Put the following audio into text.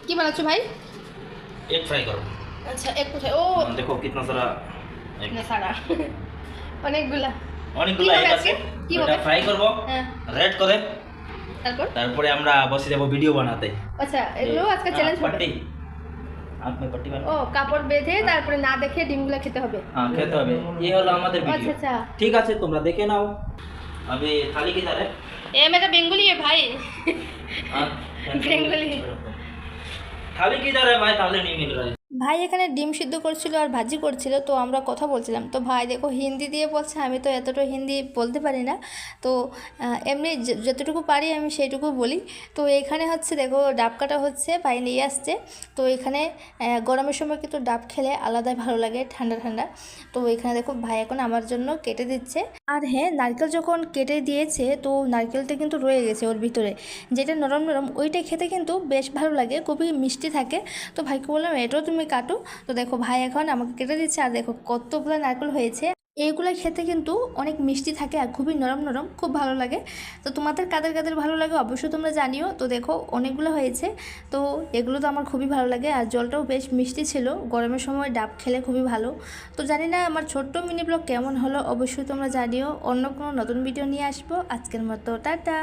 কি বানাচ্ছো ভাই? Egg fry करो। আচ্ছা এক কোথায়? ও देखो कितना सारा एग। না সারা অনেকগুলা। অনেকগুলো কি হবে এগ আজকে? আছে, কি ওটা হবে? ফ্রাই করব হ্যাঁ রেড করে। তারপর তারপরে আমরা বসে যাব ভিডিও বানাতে। আচ্ছা এগুলো আজকে চ্যালেঞ্জ হবে। पट्टी हाथ में पट्टी बांध। ও কাপড় বেঁধে তারপরে না দেখে ডিমগুলো খেতে হবে। हाँ খেতে হবে, এই হলো আমাদের আচ্ছা ভিডিও। আচ্ছা ঠিক আছে তোমরা দেখে নাও। अभी थाली किधर है? ये मेरा बेंगोली है भाई। हाँ बेंगोली। थाली किधर है भाई? थाली नहीं मिल रहा है। ভাই এখানে ডিম সিদ্ধ করছিল আর ভাজি করছিল, তো আমরা কথা বলছিলাম। তো ভাই দেখো হিন্দি দিয়ে বলছে, আমি তো এতটা হিন্দি বলতে পারি না, তো এমনি যতটুকু পারি আমি সেইটুকু বলি। তো এখানে হচ্ছে দেখো ডাব কাটা হচ্ছে, ভাই নিয়ে আসছে। তো এখানে গরমের সময় কিন্তু ডাব খেলে আলাদাই ভালো লাগে, ঠান্ডা ঠান্ডা। তো এখানে দেখো ভাই এখন আমার জন্য কেটে দিচ্ছে। আর হ্যাঁ, নারকেল যখন কেটে দিয়েছে তো নারকেলটা কিন্তু রয়ে গেছে ওর ভিতরে, যেটা নরম নরম ওইটা খেতে কিন্তু বেশ ভালো লাগে, খুবই মিষ্টি থাকে। তো ভাইকে বললাম এটাও তুমি কাটো। তো দেখো ভাই এখন আমাকে কেটে দিচ্ছে, আর দেখো কতগুলো নারকেল হয়েছে। এইগুলো খেতে কিন্তু অনেক মিষ্টি থাকে আর খুবই নরম নরম, খুব ভালো লাগে। তো তোমাদের কাদের কাদের ভালো লাগে অবশ্যই তোমরা জানিও। তো দেখো অনেকগুলো হয়েছে, তো এগুলো তো আমার খুবই ভালো লাগে। আর জলটাও বেশ মিষ্টি ছিল, গরমের সময় ডাব খেলে খুবই ভালো। তো জানি না আমার ছোট্ট মিনি ব্লগ কেমন হলো, অবশ্যই তোমরা জানিও। অন্য কোনো নতুন ভিডিও নিয়ে আসবো। আজকের মতো টাটা।